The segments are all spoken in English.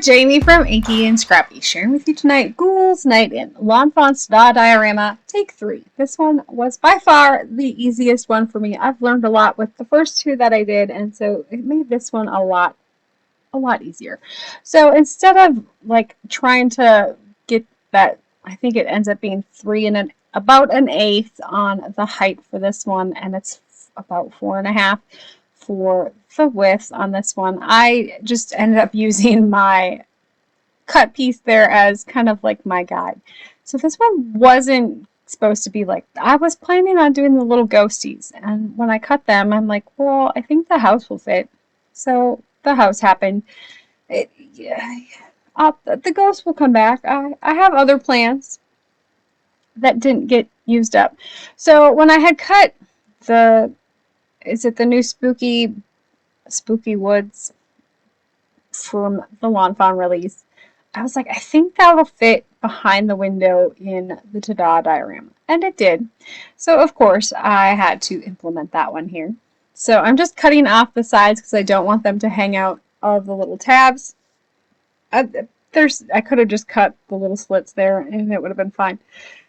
Jamie from Inky and Scrappy, sharing with you tonight Ghouls Night in Lawn Fawn's Diorama, Take 3. This one was by far the easiest one for me. I've learned a lot with the first two that I did, and so it made this one a lot easier. So instead of like trying to get that, I think it ends up being about an eighth on the height for this one, and it's about 4.5 for the width on this one. I just ended up using my cut piece there as kind of like my guide. So this one wasn't supposed to be like, I was planning on doing the little ghosties, and when I cut them, I'm like, well, I think the house will fit. So the house happened. The ghost will come back. I have other plans that didn't get used up. So when I had cut is it the new Spooky Woods from the Lawn Fawn release, I was like, I think that'll fit behind the window in the Ta-Da diorama. And it did. So, of course, I had to implement that one here. So I'm just cutting off the sides because I don't want them to hang out of the little tabs. I could have just cut the little slits there and it would have been fine.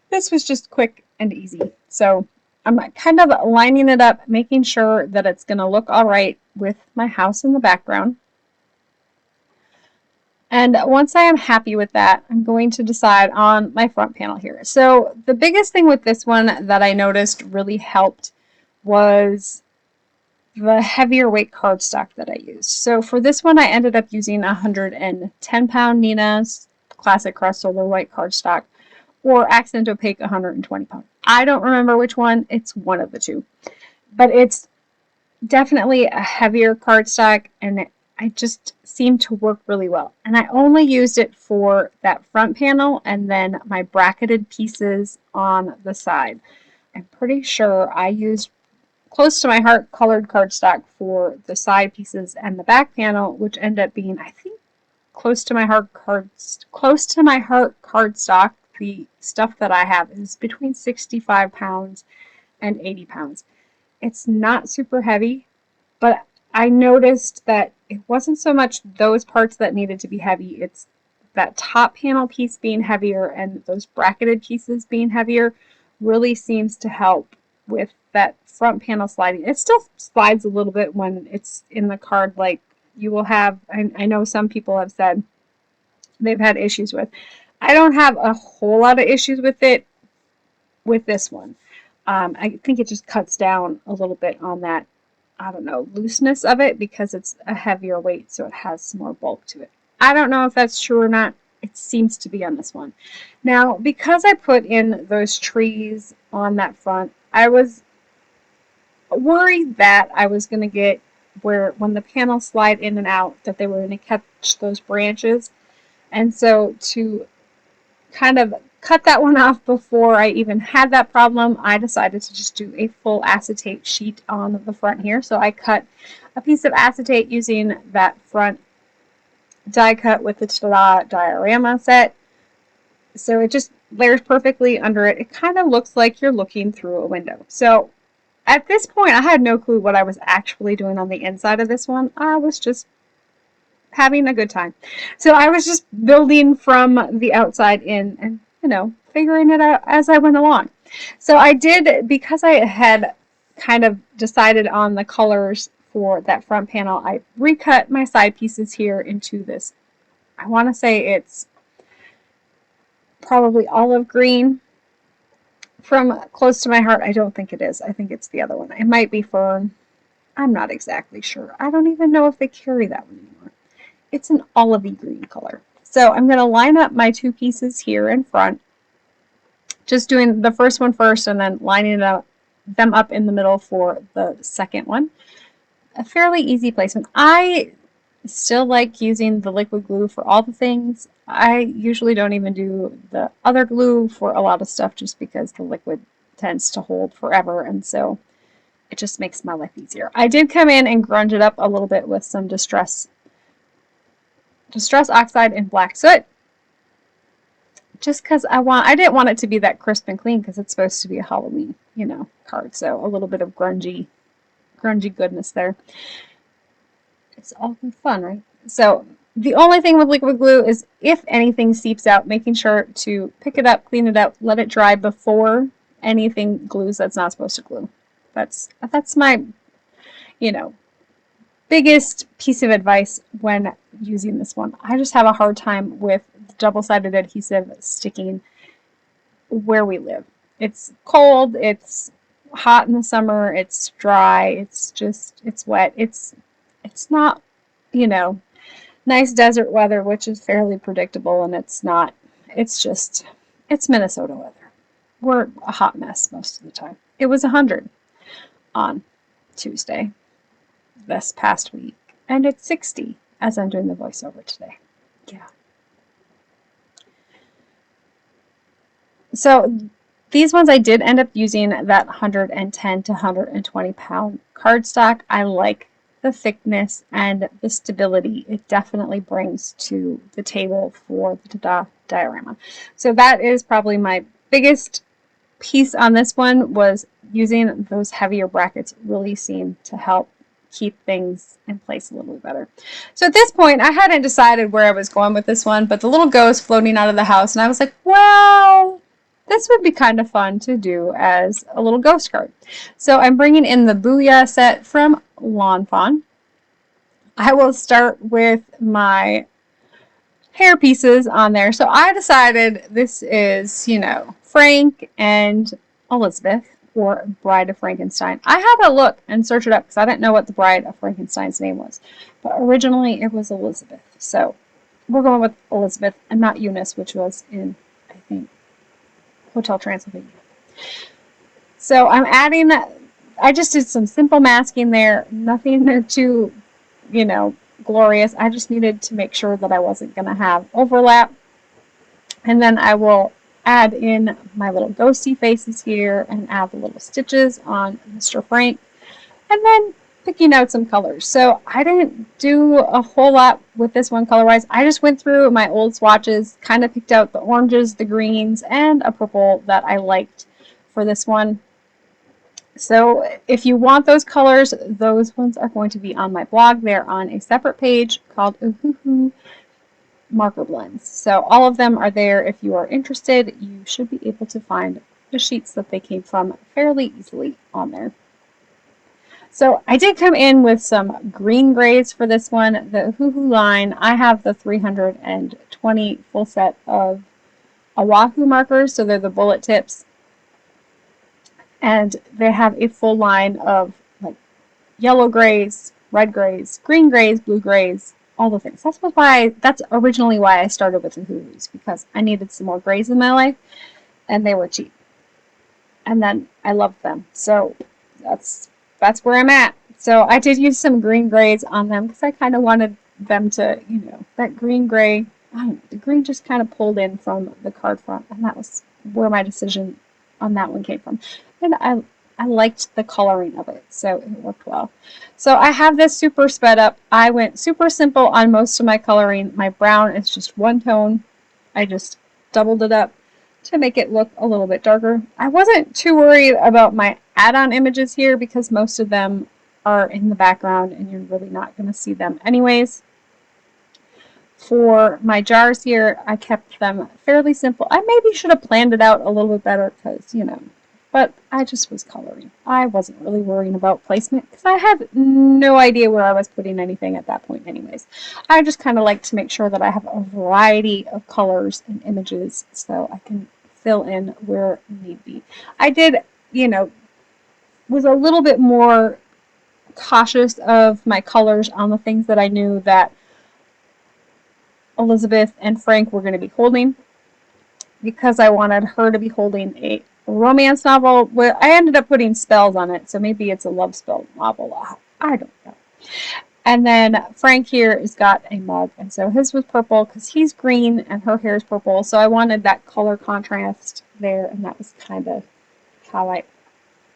This was just quick and easy. So I'm kind of lining it up, making sure that it's going to look all right with my house in the background. And once I am happy with that, I'm going to decide on my front panel here. So the biggest thing with this one that I noticed really helped was the heavier weight cardstock that I used. So for this one, I ended up using 110-pound Neenah's Classic Crest Solar White cardstock, or Accent Opaque 120-pound. I don't remember which one. It's one of the two. But it's definitely a heavier cardstock, and I just seemed to work really well. And I only used it for that front panel and then my bracketed pieces on the side. I'm pretty sure I used close to my heart colored cardstock for the side pieces and the back panel, which ended up being, I think, close to my heart cardstock. The stuff that I have is between 65 pounds and 80 pounds. It's not super heavy, but I noticed that it wasn't so much those parts that needed to be heavy. It's that top panel piece being heavier and those bracketed pieces being heavier really seems to help with that front panel sliding. It still slides a little bit when it's in the card, like you will have, I know some people have said they've had issues with. I don't have a whole lot of issues with it with this one. I think it just cuts down a little bit on that, I don't know, looseness of it because it's a heavier weight, so it has some more bulk to it. I don't know if that's true or not. It seems to be on this one. Now, because I put in those trees on that front, I was worried that I was going to get where when the panels slide in and out that they were going to catch those branches. And so to kind of cut that one off before I even had that problem, I decided to just do a full acetate sheet on the front here. So I cut a piece of acetate using that front die cut with the Ta-Da diorama set. So it just layers perfectly under it. It kind of looks like you're looking through a window. So at this point, I had no clue what I was actually doing on the inside of this one. I was just having a good time. So I was just building from the outside in and, figuring it out as I went along. So I did, because I had kind of decided on the colors for that front panel, I recut my side pieces here into this. I want to say it's probably olive green. From close to my heart, I don't think it is. I think it's the other one. It might be fern. I'm not exactly sure. I don't even know if they carry that one anymore. It's an olivey green color. So I'm going to line up my two pieces here in front, just doing the first one first and then lining them up in the middle for the second one. A fairly easy placement. I still like using the liquid glue for all the things. I usually don't even do the other glue for a lot of stuff just because the liquid tends to hold forever, and so it just makes my life easier. I did come in and grunge it up a little bit with some Distress Oxide and Black Soot, just because I didn't want it to be that crisp and clean because it's supposed to be a Halloween, card. So a little bit of grungy goodness there. It's all fun, right? So The only thing with liquid glue is if anything seeps out, making sure to pick it up, clean it up, let it dry before anything glues that's not supposed to glue. That's my, you know, biggest piece of advice when using this one. I just have a hard time with double-sided adhesive sticking where we live. It's cold, it's hot in the summer, it's dry, it's wet. It's not, you know, nice desert weather, which is fairly predictable, and it's not. It's Minnesota weather. We're a hot mess most of the time. It was 100 on Tuesday this past week, and it's 60 as I'm doing the voiceover today. Yeah. So these ones I did end up using that 110 to 120 pound cardstock. I like the thickness and the stability it definitely brings to the table for the diorama. So that is probably my biggest piece on this one, was using those heavier brackets really seemed to help keep things in place a little bit better. So at this point, I hadn't decided where I was going with this one, but the little ghost floating out of the house, and I was like, well, this would be kind of fun to do as a little ghost card. So I'm bringing in the Booyah set from Lawn Fawn. I will start with my hair pieces on there. So I decided this is, you know, Frank and Elizabeth, or Bride of Frankenstein. I had to look and search it up because I didn't know what the Bride of Frankenstein's name was. But originally it was Elizabeth. So we're going with Elizabeth and not Eunice, which was in, I think, Hotel Transylvania. So I'm adding, I just did some simple masking there. Nothing too, you know, glorious. I just needed to make sure that I wasn't going to have overlap. And then I will add in my little ghosty faces here and add the little stitches on Mr. Frank. And then picking out some colors. So I didn't do a whole lot with this one color-wise. I just went through my old swatches, kind of picked out the oranges, the greens, and a purple that I liked for this one. So if you want those colors, those ones are going to be on my blog. They're on a separate page called Oohoo Marker Blends. So all of them are there. If you are interested, you should be able to find the sheets that they came from fairly easily on there. So I did come in with some green grays for this one. The Oohoo line, I have the 320 full set of Oahu markers, so they're the bullet tips. And they have a full line of like yellow grays, red grays, green grays, blue grays, all the things. That's originally why I started with the Oohoos, because I needed some more grays in my life, and they were cheap. And then I loved them. So that's where I'm at. So I did use some green grays on them because I kind of wanted them to, you know, that green gray, I don't know, the green just kind of pulled in from the card front, and that was where my decision on that one came from. And I liked the coloring of it, so it worked well. So I have this super sped up. I went super simple on most of my coloring. My brown is just one tone. I just doubled it up to make it look a little bit darker. I wasn't too worried about my add-on images here because most of them are in the background and you're really not going to see them anyways. For my jars here, I kept them fairly simple. I maybe should have planned it out a little bit better because, you know, but I just was coloring. I wasn't really worrying about placement because I had no idea where I was putting anything at that point anyways. I just kind of like to make sure that I have a variety of colors and images so I can fill in where need be. I did, you know, was a little bit more cautious of my colors on the things that I knew that Elizabeth and Frank were going to be holding, because I wanted her to be holding a romance novel. Where I ended up putting spells on it, so maybe it's a love spell novel. I don't know. And then Frank here has got a mug, and so his was purple because he's green and her hair is purple, so I wanted that color contrast there, and that was kind of how I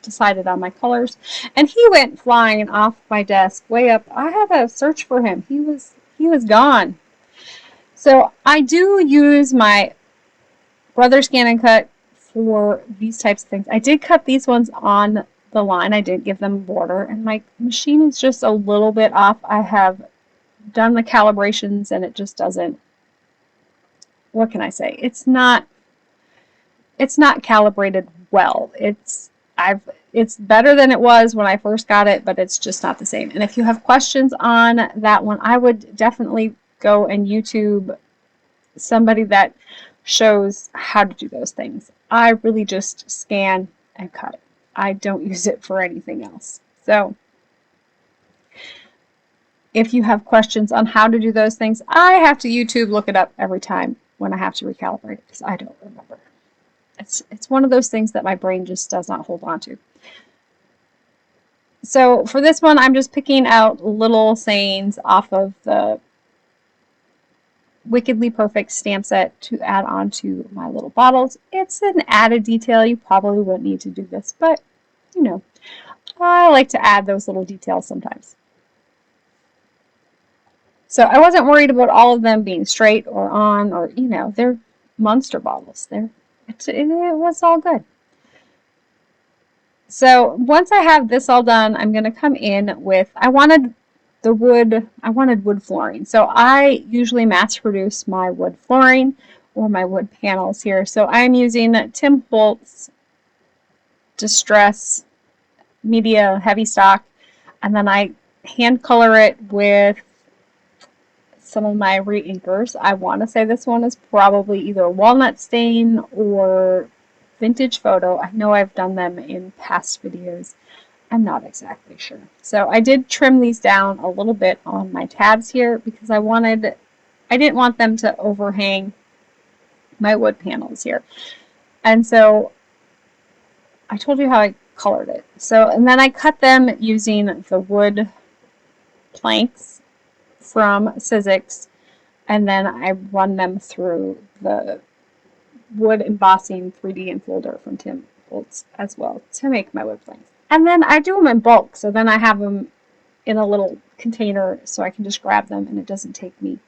decided on my colors. And he went flying off my desk way up. I had to search for him. He was gone. So I do use my Brother Scan and Cut for these types of things. I did cut these ones on the line. I did give them a border, and my machine is just a little bit off. I have done the calibrations and it just doesn't, what can I say? It's not calibrated well. It's better than it was when I first got it, but it's just not the same. And if you have questions on that one, I would definitely go and YouTube somebody that shows how to do those things. I really just scan and cut. I don't use it for anything else. So if you have questions on how to do those things, I have to YouTube look it up every time when I have to recalibrate it because I don't remember. It's one of those things that my brain just does not hold on to. So for this one, I'm just picking out little sayings off of the Wickedly Perfect stamp set to add on to my little bottles. It's an added detail. You probably wouldn't need to do this, but you know, I like to add those little details sometimes. So I wasn't worried about all of them being straight or on, or you know, they're monster bottles. It was all good. So once I have this all done, I'm going to come in with, I wanted wood flooring. So I usually mass produce my wood flooring or my wood panels here. So I'm using Tim Holtz Distress Media Heavy Stock, and then I hand color it with some of my reinkers. I want to say this one is probably either Walnut Stain or Vintage Photo. I know I've done them in past videos. I'm not exactly sure. So I did trim these down a little bit on my tabs here because I didn't want them to overhang my wood panels here. And so I told you how I colored it. So, and then I cut them using the wood planks from Sizzix, and then I run them through the wood embossing 3D enfolder from Tim Holtz as well to make my wood planks. And then I do them in bulk, so then I have them in a little container so I can just grab them and it doesn't take me.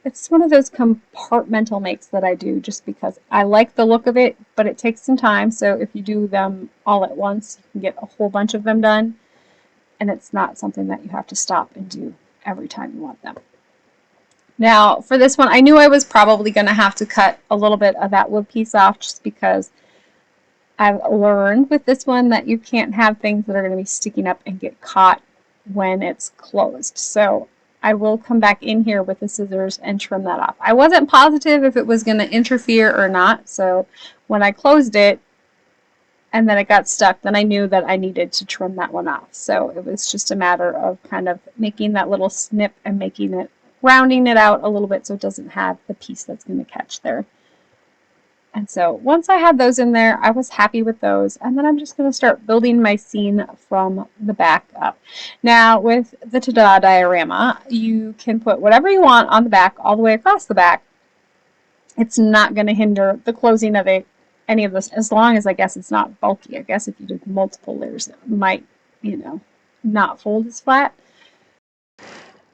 It's one of those compartmental makes that I do just because I like the look of it, but it takes some time. So if you do them all at once, you can get a whole bunch of them done, and it's not something that you have to stop and do every time you want them. Now for this one, I knew I was probably going to have to cut a little bit of that wood piece off just because I've learned with this one that you can't have things that are going to be sticking up and get caught when it's closed. So I will come back in here with the scissors and trim that off. I wasn't positive if it was going to interfere or not, so when I closed it and then it got stuck, then I knew that I needed to trim that one off. So it was just a matter of kind of making that little snip and rounding it out a little bit so it doesn't have the piece that's going to catch there. And so once I had those in there, I was happy with those. And then I'm just going to start building my scene from the back up. Now with the Ta-Da diorama, you can put whatever you want on the back all the way across the back. It's not going to hinder the closing of any of this, as long as I guess it's not bulky. I guess if you did multiple layers, it might, you know, not fold as flat.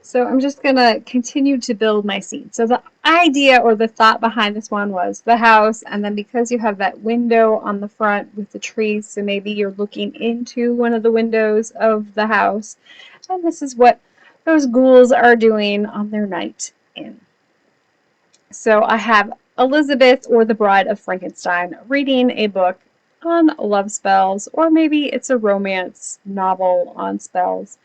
So I'm just going to continue to build my scene. So the idea or the thought behind this one was the house, and then because you have that window on the front with the trees, so maybe you're looking into one of the windows of the house, and this is what those ghouls are doing on their night in. So I have Elizabeth, or the Bride of Frankenstein, reading a book on love spells, or maybe it's a romance novel on spells.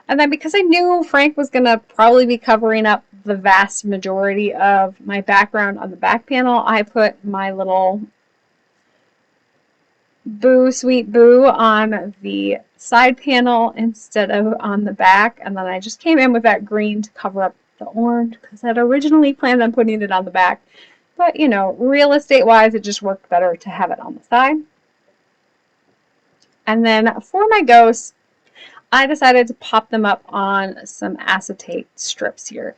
And then because I knew Frank was going to probably be covering up the vast majority of my background on the back panel, I put my little Boo Sweet Boo on the side panel instead of on the back. And then I just came in with that green to cover up the orange because I'd originally planned on putting it on the back. But, you know, real estate wise, it just worked better to have it on the side. And then for my ghosts, I decided to pop them up on some acetate strips here.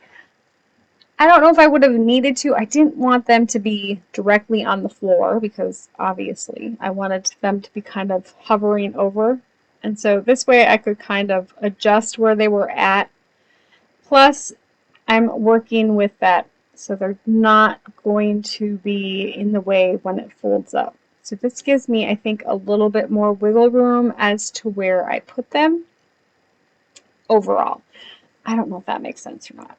I don't know if I would have needed to. I didn't want them to be directly on the floor because obviously I wanted them to be kind of hovering over. And so this way I could kind of adjust where they were at. Plus I'm working with that so they're not going to be in the way when it folds up. So this gives me, I think, a little bit more wiggle room as to where I put them overall. I don't know if that makes sense or not.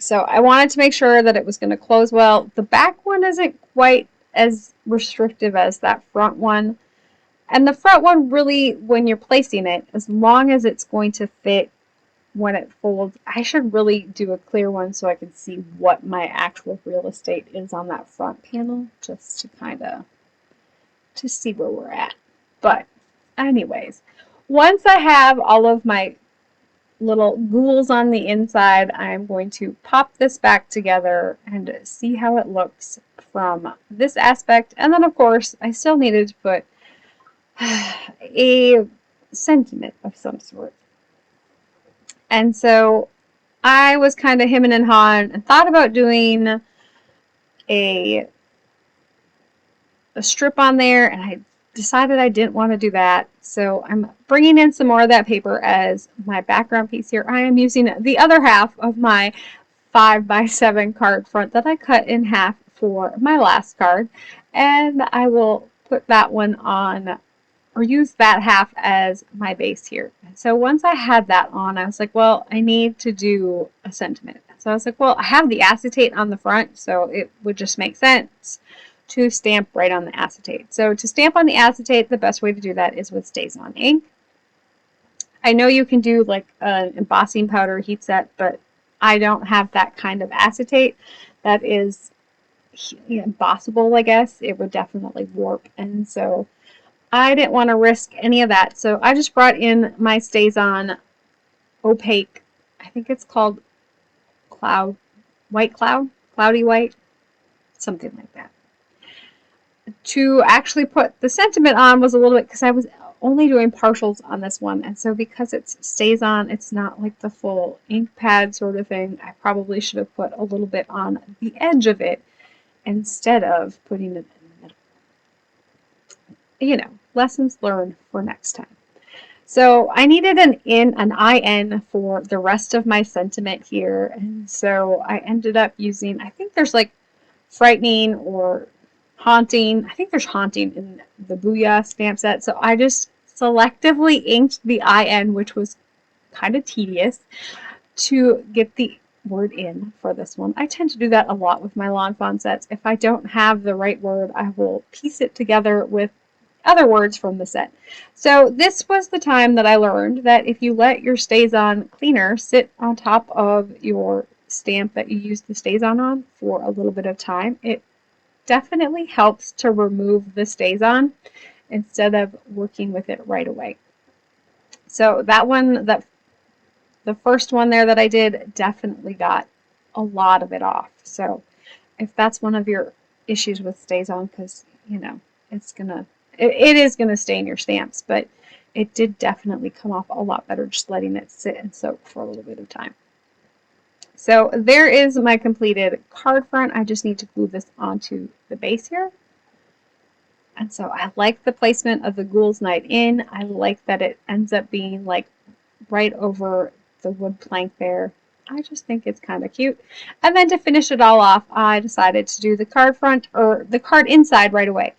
So I wanted to make sure that it was going to close well. The back one isn't quite as restrictive as that front one. And the front one really, when you're placing it, as long as it's going to fit when it folds, I should really do a clear one so I can see what my actual real estate is on that front panel, just to kind of to see where we're at. But anyways, once I have all of my little ghouls on the inside, I'm going to pop this back together and see how it looks from this aspect. And then of course I still needed to put a sentiment of some sort. And so I was kind of hemming and hawing and thought about doing a strip on there, and I decided I didn't want to do that. So I'm bringing in some more of that paper as my background piece here. I am using the other half of my 5x7 card front that I cut in half for my last card, and I will put that one on, or use that half as my base here. So once I had that on, I was like, well, I need to do a sentiment. So I was like, well, I have the acetate on the front, so it would just make sense to stamp right on the acetate. So to stamp on the acetate, the best way to do that is with StazOn ink. I know you can do like an embossing powder heat set, but I don't have that kind of acetate that is embossable, I guess. It would definitely warp, and so I didn't want to risk any of that. So I just brought in my StazOn opaque, I think it's called White Cloud, Cloudy White, something like that. To actually put the sentiment on was a little bit, because I was only doing partials on this one, and so because it StazOn, it's not like the full ink pad sort of thing. I probably should have put a little bit on the edge of it instead of putting it in the middle. You know, lessons learned for next time. So I needed an IN for the rest of my sentiment here, and so I ended up using, I think there's like frightening or haunting. I think there's haunting in the Booyah stamp set. So I just selectively inked the IN, which was kind of tedious, to get the word in for this one. I tend to do that a lot with my Lawn Fawn sets. If I don't have the right word, I will piece it together with other words from the set. So this was the time that I learned that if you let your StazOn cleaner sit on top of your stamp that you use the StazOn on for a little bit of time, it definitely helps to remove the StazOn instead of working with it right away. So that one, the first one there that I did, definitely got a lot of it off. So if that's one of your issues with StazOn, because you know it is gonna stain your stamps, but it did definitely come off a lot better just letting it sit and soak for a little bit of time. So there is my completed card front. I just need to glue this onto the base here. And so I like the placement of the Ghouls Night In. I like that it ends up being like right over the wood plank there. I just think it's kind of cute. And then to finish it all off, I decided to do the card front, or the card inside, right away.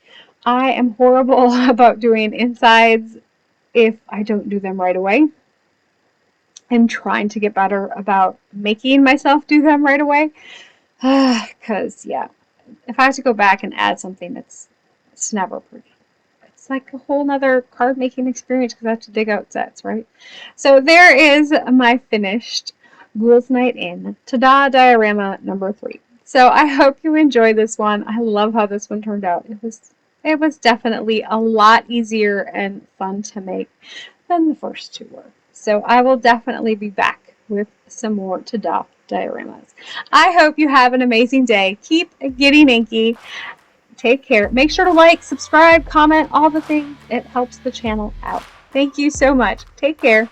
I am horrible about doing insides if I don't do them right away. I'm trying to get better about making myself do them right away. Because, yeah, if I have to go back and add something, it's never pretty. It's like a whole nother card making experience because I have to dig out sets, right? So there is my finished Ghouls Night In Ta-Da diorama number 3. So I hope you enjoyed this one. I love how this one turned out. It was definitely a lot easier and fun to make than the first two were. So I will definitely be back with some more Ta-Da dioramas. I hope you have an amazing day. Keep getting inky. Take care. Make sure to like, subscribe, comment, all the things. It helps the channel out. Thank you so much. Take care.